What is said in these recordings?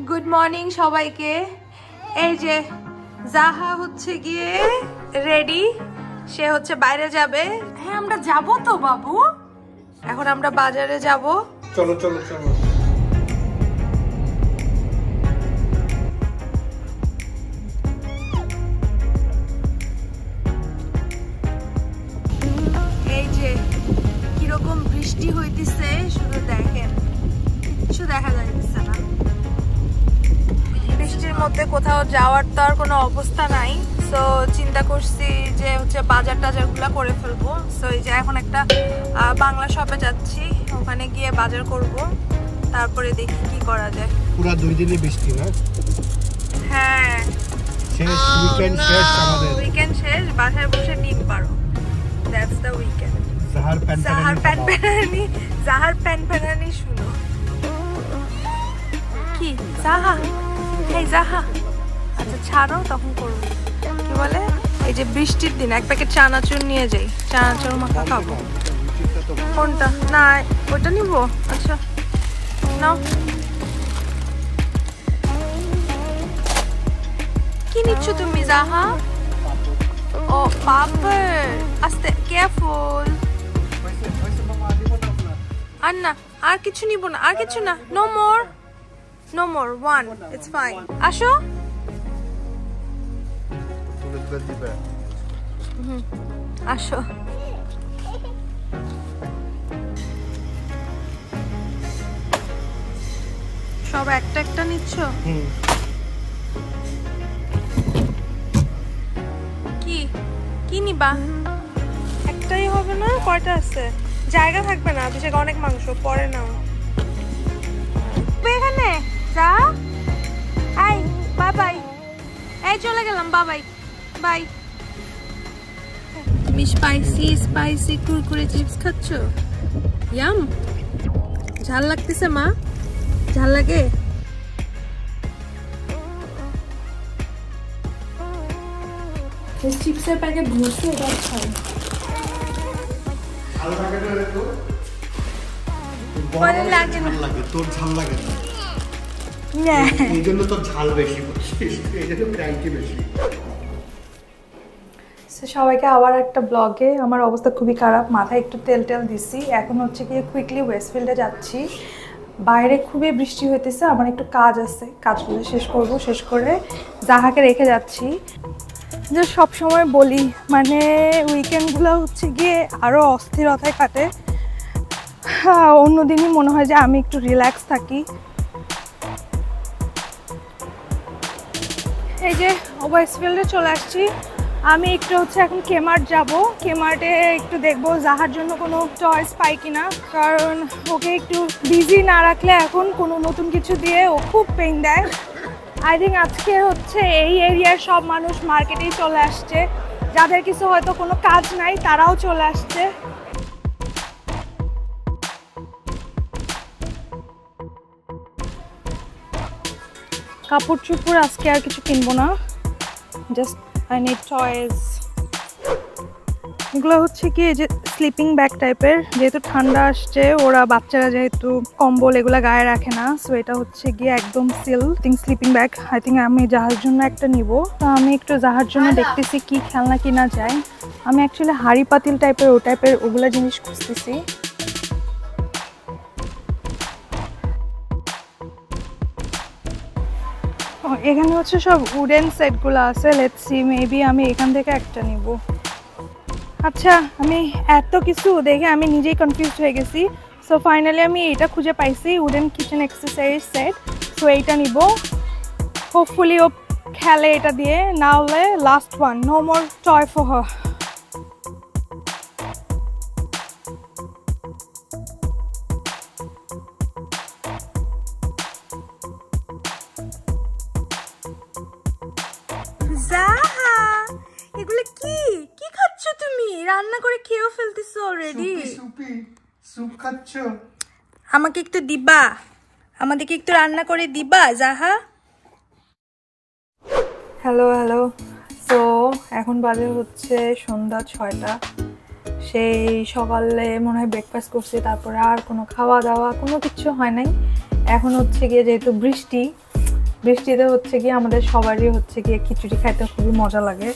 Good morning সবাইকে। এই যে জাহা হচ্ছে গিয়ে রেডি, সে হচ্ছে বাইরে যাবে। হ্যাঁ আমরা যাব তো বাবু, এখন আমরা বাজারে যাব। চলো চলো চলো। এই যে কিরকম বৃষ্টি হইতেছে শুধু দেখেন, কিচ্ছু দেখা যাইতেছে না। বৃষ্টির মধ্যে কোথাও যাওয়ার তো আর কোনো অবস্থা নাই, সো চিন্তা করছি যে হচ্ছে বাজার টাজারগুলো করে ফেলবো। সো এই যে এখন একটা বাংলা শপে যাচ্ছি, ওখানে গিয়ে বাজার করব, তারপরে দেখি কি করা যায়। পুরো 2 দিনই বৃষ্টি না? হ্যাঁ শেষ উইকেন্ড, শেষ আমাদের উইকেন্ড শেষ, বাসায় বসে ডিম পারো, that's the weekend. Johar pan প্যানানি শুনো কি জাহা, এই জাহা, আচ্ছা ছাড়ো তখন করবো। কি বলে এই যে বৃষ্টির দিন এক প্যাকেট চানাচুর নিয়ে যাই, চানাচুর মাখা খাবো। কোনটা? না ওটা নিবো। আচ্ছা নাও। কি নিচ্ছ তুমি জাহা? ও পাপড়, আস্তে, কেয়ারফুল। আর না, আর কিছু নিব না, আর কিছু না। No more, no more, one, it's fine. আসো। আসো। সব একটা একটা নিচ্ছ? কি কি নিবা? একটাই হবে না? কয়টা আছে? জায়গা থাকবে না, অভিষেক অনেক মাংস, পরে নাও। এখানে যা। আই বাই বাই, এই চলে গেলাম, বাই বাই। তুমি স্পাইসি স্পাইসি কুরকুরে চিপস খাচ্ছ? ইয়াম। ঝাল লাগতেছে মা? ঝাল লাগে? চিপসের প্যাকেট ভরছে, এটা খাই। লাগে না, তোর ঝাল লাগে না, এই জন্য তোর ঝাল বেশি বুঝছিস, এই জন্য ক্র্যাঙ্কি বেশি। সবাইকে আবার একটা ব্লগে। আমার অবস্থা খুবই খারাপ, মাথায় একটু তেল টেল দিছি। এখন হচ্ছে গিয়ে কুইকলি ওয়েস্টফিল্ডে যাচ্ছি। বাইরে খুবই বৃষ্টি হইতেছে, আমার একটু কাজ আছে, কাজগুলো শেষ করব, শেষ করে জাহাকে রেখে যাচ্ছি। যে সব সময় বলি, মানে উইকেন্ডগুলো হচ্ছে গিয়ে আরও অস্থিরতায় কাটে। অন্যদিনই মনে হয় যে আমি একটু রিল্যাক্স থাকি। এই যে ওয়েস্টফিল্ডে চলে আসছি। আমি একটু হচ্ছে এখন কেমার্ট যাব, কেমার্টে একটু দেখবো জাহার জন্য কোনো চয়েস পাই কিনা, কারণ ওকে একটু বিজি না রাখলে এখন কোনো নতুন কিছু দিয়ে ও খুব পেইন দেয়। আই থিঙ্ক আজকে হচ্ছে এই এরিয়ার সব মানুষ মার্কেটেই চলে আসছে, যাদের কিছু হয়তো কোনো কাজ নাই তারাও চলে আসছে। কাপড় চোপড় আজকে আর কিছু কিনবো না, জাস্ট আই নিড টয়েস। এগুলো হচ্ছে কি যে স্লিপিং ব্যাগ টাইপের, যেহেতু ঠান্ডা আসছে, ওরা বাচ্চারা যেহেতু কম্বল এগুলো গায়ে রাখে না, সো এটা হচ্ছে গিয়ে একদম স্লিপিং ব্যাগ। আই থিঙ্ক আমি জাহার জন্য একটা নিব। তো আমি একটু জাহার জন্য দেখতেছি কি খেলনা কিনা যায়। আমি অ্যাকচুয়ালি হাড়ি পাতিল টাইপের ও টাইপের ওগুলা জিনিস খুঁজতেছি। এখানে হচ্ছে সব উডেন সেটগুলো আছে, লেটস সি, মেবি আমি এখান থেকে একটা নিব। আচ্ছা আমি এত কিছু দেখে আমি নিজেই কনফিউজ হয়ে গেছি। সো ফাইনালি আমি এটা খুঁজে পাইছি, wooden kitchen accessories set. So এইটা নিব, হোপফুলি ও খেলে এটা দিয়ে, না হলে last one, no more toy for her. জাহা, এগুলো কি কি খাচ্ছ তুমি? রান্না করে খেয়েও ফেলতেছো অলরেডি। স্যুপ খাচ্ছ? আমাকে একটু দিবা, আমাদেরকে একটু রান্না করে দিবা জাহা। Hello hello. সো এখন বাজে হচ্ছে সন্ধ্যা 6টা। সেই সকালে মনে হয় ব্রেকফাস্ট করছি, তারপরে আর কোনো খাওয়া দাওয়া কোনো কিছু হয় নাই। এখন হচ্ছে গিয়ে যেহেতু বৃষ্টি, বৃষ্টিতে হচ্ছে গিয়ে আমাদের সবারই হচ্ছে গিয়ে খিচুড়ি খাইতে খুবই মজা লাগে।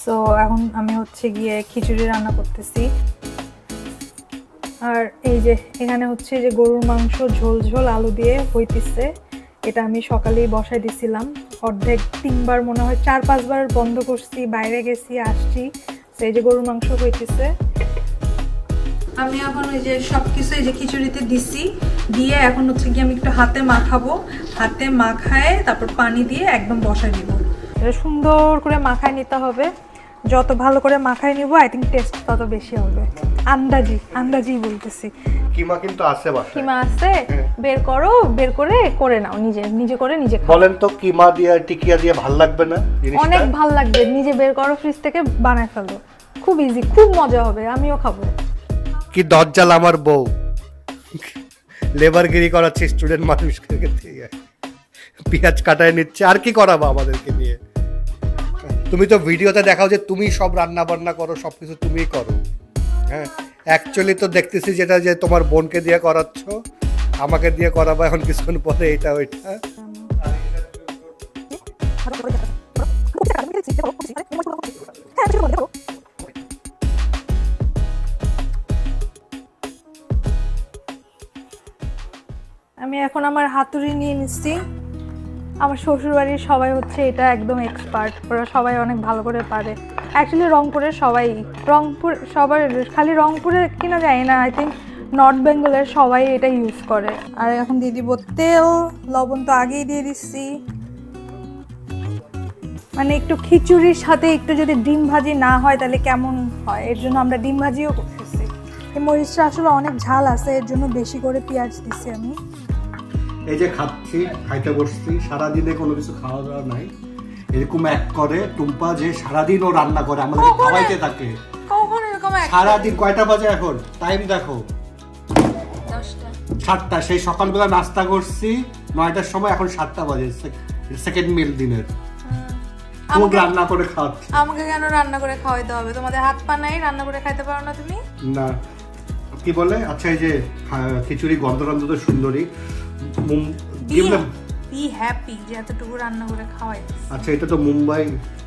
সো এখন আমি হচ্ছে গিয়ে খিচুড়ি রান্না করতেছি। আর এই যে এখানে হচ্ছে যে গরুর মাংস ঝোল ঝোল আলু দিয়ে হইতেছে। এটা আমি সকালেই বসাই দিছিলাম, অর্ধেক 3 বার মনে হয় 4-5 বার বন্ধ করছি, বাইরে গেছি আসছি। সেই যে গরুর মাংস হইতেছে। আমি এখন ওই যে সবকিছু এই যে খিচুড়িতে দিছি, দিয়ে এখন হচ্ছে গিয়ে আমি একটু হাতে মাখাবো। হাতে মাখায় তারপর পানি দিয়ে একদম বসাই দিব। এটা সুন্দর করে মাখায় নিতে হবে। যত ভালো করে মাখায় নিব আই থিঙ্ক টেস্ট তত বেশি হবে। আন্দাজি বলতেছি। কিমা কিন্তু আছে বাসায়। কিমা আছে, বের করো, বের করে নাও, নিজে করে নিজে খাও। বলেন তো কিমা দিয়ে টিকিয়া দিয়ে ভালো লাগবে না জিনিসটা? অনেক ভালো লাগবে। নিজে বের করো ফ্রিজ থেকে, বানায় ফেলো, খুব ইজি, খুব মজা হবে, আমিও খাবো। কি দজ্জাল আমার বউ, লেবারগিরি করাচ্ছে স্টুডেন্ট মানুষকে দিয়ে, পেঁয়াজ কাটায় নিচ্ছে। আর কি করাবো আমাদেরকে নিয়ে? তুমি তো ভিডিওতে দেখাও যে তুমি সব রান্না বান্না করো, সবকিছু তুমিই করো। হ্যাঁ, অ্যাকচুয়ালি তো দেখতেছি যেটা যে তোমার বোনকে দিয়ে করাচ্ছ, আমাকে দিয়ে করাবো এখন কিছুক্ষণ পরে এটা ওইটা। আমি এখন আমার হাতুড়ি নিয়ে নিচ্ছি। আমার শ্বশুরবাড়ির সবাই হচ্ছে এটা একদম এক্সপার্ট, ওরা সবাই অনেক ভালো করে পারে। অ্যাকচুয়ালি রংপুরের সবাই খালি রংপুরে কিনা যায় না, আই থিঙ্ক নর্থ বেঙ্গলের সবাই এটা ইউজ করে। আর এখন দিয়ে দিব তেল, লবণ তো আগেই দিয়ে দিচ্ছি। মানে একটু খিচুড়ির সাথে একটু যদি ডিম ভাজি না হয় তাহলে কেমন হয়, এর জন্য আমরা ডিম ভাজিও করতেছি। এই মরিচটা আসলে অনেক ঝাল আছে, এর জন্য বেশি করে পেঁয়াজ দিচ্ছি আমি। এই যে খাইতে বসছি, সারাদিনে কোনো কিছু খাওয়া দাওয়া নাই। এরকম এক করে টুম্পা যে সারাদিন ও রান্না করে আমাদের খাওয়াইতে থাকে। কখন এরকম সারাদিন কয়টা বাজে এখন? টাইম দেখো 7টা। সেই সকালবেলা নাস্তা করছি 9টার সময়, এখন 7টা বাজে, সেকেন্ড মিল দিনের। ফুড রান্না করে খাওয়াচ্ছি। আমাকে কেন রান্না করে খাওয়াইতে হবে? তোমাদের হাত পা নাই, রান্না করে খাইতে পারো না তুমি? না কি বলে, আচ্ছা এই যে খিচুড়ি গন্ধরান্ধ তো সুন্দরী, বি হ্যাপি যে এতটুকু রান্না করে খাওয়াই। আচ্ছা এটা তো মুম্বাই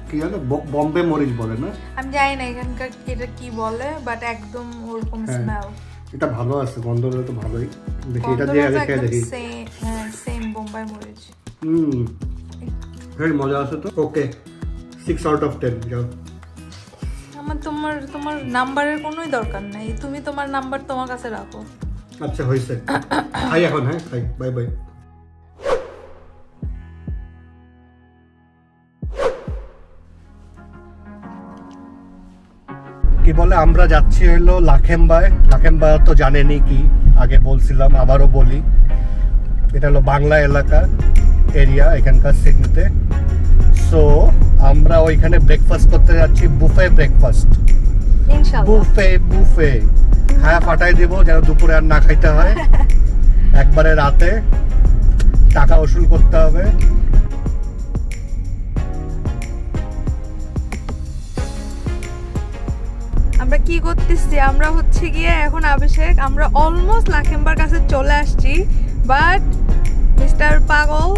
কি জানো, বম্বে মরিচ বলে না? আমি জানি না এখানকার এটা কি বলে, বাট একদম ওরকম স্মেল। এটা ভালো আছে, গন্ধটা তো ভালোই। দেখি এটা দিয়ে আগে খেয়ে দেখি। সেম বোম্বাই মরিচ। very মজা আছে তো। ওকে 6 out of 10 যাও। আমার তোমার নাম্বারের কোনোই দরকার নাই, তুমি তোমার নাম্বার তোমার কাছে রাখো। আচ্ছা হইছে, খাই এখন। হ্যাঁ খাই, বাই বাই। কি বলে, আমরা যাচ্ছি হইলো লাখেম্বায়। লাখেম্বা তো জানেনই কি, আগে বলছিলাম, আবারও বলি, এটা হলো বাংলা এলাকা এরিয়া এখানকার সিডনিতে। সো আমরা ওইখানে ব্রেকফাস্ট করতে যাচ্ছি, বুফে ব্রেকফাস্ট। বুফে হ্যাঁ ফাটাই দেবো, যেন দুপুরে আর না খাইতে হয়। একবারে রাতে টাকা উসুল করতে হবে। আমরা কি করতেছি, আমরা হচ্ছে গিয়ে এখন অভিষেক, আমরা অলমোস্ট লাখেম্বার কাছে চলে আসছি, বাট মিস্টার পাগল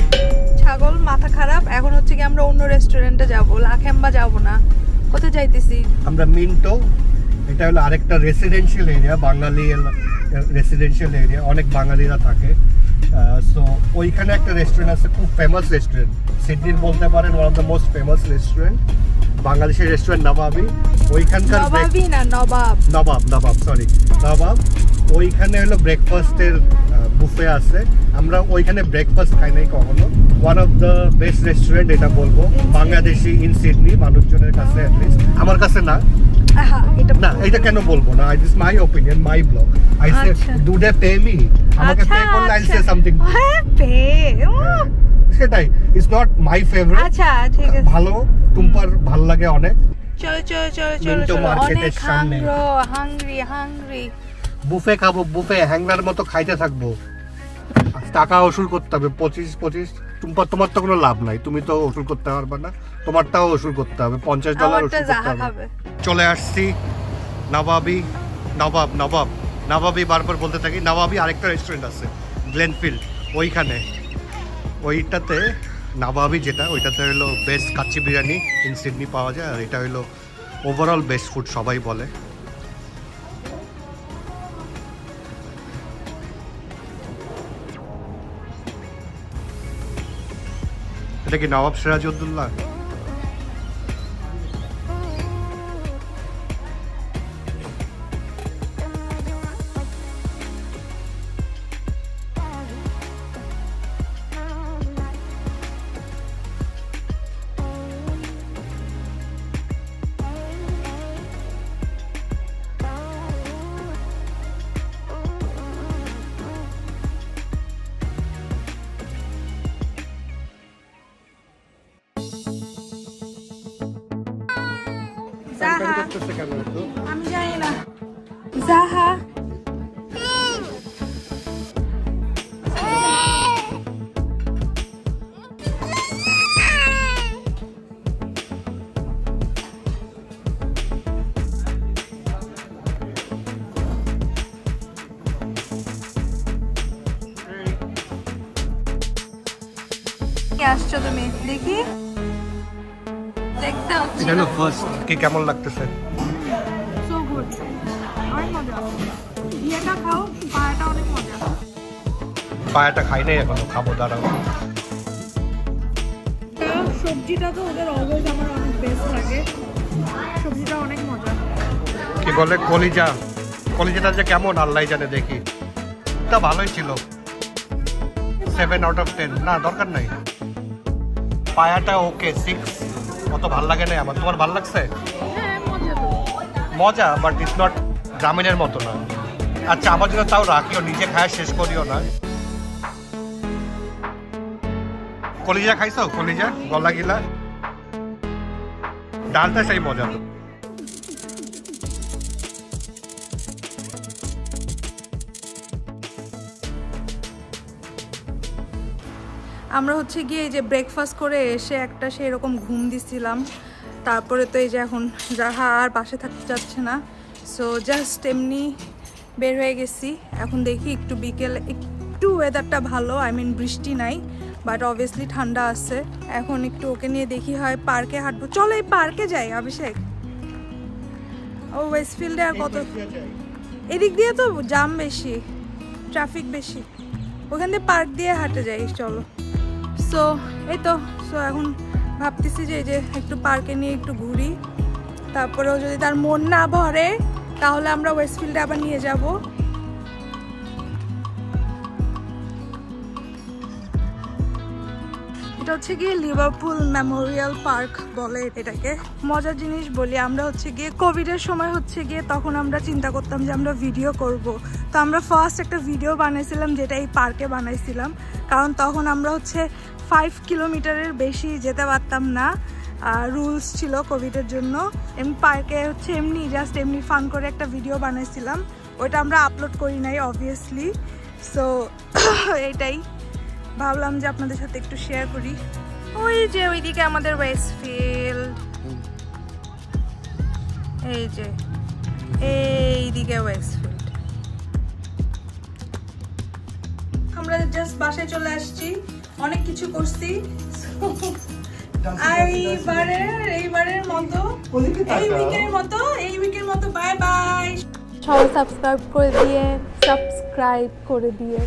ছাগল মাথা খারাপ, এখন হচ্ছে কি আমরা অন্য রেস্টুরেন্টে যাব, লাখেম্বা যাব না। কোথায় যাইতেছি আমরা? মিন্টো। এটা হলো আরেকটা রেসিডেন্সিয়াল এরিয়া, বাঙালি রেসিডেন্সিয়াল এরিয়া, অনেক বাঙালিরা থাকে। সো ওইখানে একটা রেস্টুরেন্ট আছে, খুব ফেমাস রেস্টুরেন্ট, সিডনির বলতে পারেন one of the most famous restaurant, বাংলাদেশের রেস্টুরেন্ট নবাবি। ওইখানকার নবাব। ওইখানে হলো ব্রেকফাস্টের বুফে আছে। আমরা ওইখানে ব্রেকফাস্ট খাই নাই কখনো। One of the best restaurant এটা বলবো, বাংলাদেশি ইন সিডনি মানুষজনের কাছে, অ্যাটলিস্ট আমার কাছে না। না এটা কেন বলবো না, it is my opinion, my blog. I say do they pay me? আমাকে পে করলে আই সে সামথিং। সেটাই, ইটস নট মাই ফেভারিট। আচ্ছা ঠিক আছে, ভালো, টুম্পার ভালো লাগে অনেক। চলো মার্কেটের সামনে হাংরি বুফে খাবো, বুফে হ্যাংলার মতো খাইতে থাকবো। টাকা ওসুল করতে হবে 25। টুম্পার তোমার তো কোনো লাভ নাই, তুমি তো ওসুল করতে পারবে না, তোমারটাও ওসুল করতে হবে, $50 ওসুল করতে হবে। চলে আসছি নবাবি বারবার বলতে থাকি। নবাবি আরেকটা রেস্টুরেন্ট আছে গ্লেনফিল্ড, ওইখানে ওইটাতে নাবাবি যেটা, ওইটাতে হলো best kacchi biryani in Sydney পাওয়া যায়, আর এটা হলো ওভারঅল বেস্ট ফুড সবাই বলে। এটা কি নবাব সিরাজউদ্দৌলা? আমি জানি না। জাহা আসছো তুমি? দেখি দেখতে হচ্ছে। এটা হলো ফার্স্ট, কি কেমন লাগতেছে? সো গুড, অনেক মজা। ইয়েটা খাও, পায়াটা অনেক মজা। পায়াটা খাই নাই এখনো, খাবো দাঁড়াও। সবজিটা তো ওদের অলওয়েজ আমার অনেক বেস্ট লাগে, সবজিটা অনেক মজা। কি বলে কলিজা, কলিজাটা যে কেমন আল্লাহ জানে। দেখি এটা ভালোই ছিল, 7 আউট অফ 10। না দরকার নাই। পায়াটা ওকে 6, অত ভাল লাগে না আমার। তোমার ভাল লাগছে? হ্যাঁ মজা তো, মজা, বাট ইটস নট গ্রামীণের মতো না। আচ্ছা আমার জন্য তাও রাখিও, নিজে খায় শেষ করিও না। কলিজা খাইছো? কলিজা গলা গিলা, ডালটা সেই মজা। আমরা হচ্ছে গিয়ে এই যে ব্রেকফাস্ট করে এসে একটা সেরকম ঘুম দিছিলাম, তারপরে তো এই যে এখন যাহা আর বাসে থাকতে চাচ্ছে না, সো জাস্ট এমনি বের হয়ে গেছি। এখন দেখি একটু বিকেলে একটু ওয়েদারটা ভালো, আই মিন বৃষ্টি নাই, বাট অবভিয়াসলি ঠান্ডা আছে। এখন একটু ওকে নিয়ে দেখি হয় পার্কে হাঁটবো। চলো এই পার্কে যাই অভিষেক। ও ওয়েস্টফিল্ডে আর কত, এদিক দিয়ে তো জাম বেশি, ট্রাফিক বেশি, ওখান দিয়ে পার্ক দিয়ে হাঁটে যাই চলো। সো এই তো, সো এখন ভাবতেছি যে এই যে একটু পার্কে নিয়ে একটু ঘুরি, তারপরেও যদি তার মন না ভরে তাহলে আমরা ওয়েস্টফিল্ডে আবার নিয়ে যাব। এটা হচ্ছে গিয়ে লিভারপুল মেমোরিয়াল পার্ক বলে এটাকে। মজার জিনিস বলি, আমরা হচ্ছে গিয়ে কোভিডের সময় হচ্ছে গিয়ে তখন আমরা চিন্তা করতাম যে আমরা ভিডিও করব, তো আমরা ফার্স্ট একটা ভিডিও বানাইছিলাম যেটা এই পার্কে বানাইছিলাম, কারণ তখন আমরা হচ্ছে 5 কিলোমিটারের বেশি যেতে পারতাম না, রুলস ছিল কোভিডের জন্য। এমনি পার্কে হচ্ছে এমনি জাস্ট এমনি ফান করে একটা ভিডিও বানাইছিলাম, ওইটা আমরা আপলোড করি নাই অবভিয়াসলি। সো এইটাই ভাবলাম যে আপনাদের সাথে একটু শেয়ার করি। ওই যে ওইদিকে আমাদের ওয়েস্টফিল্ড, এই যে এইদিকে ওয়েস্টফিল্ড। আমরা জাস্ট বাসায় চলে আসছি, অনেক কিছু করছি। এইবারের মতো এই উইকের মতো বাই বাই। সবাই সাবস্ক্রাইব করে দিয়ে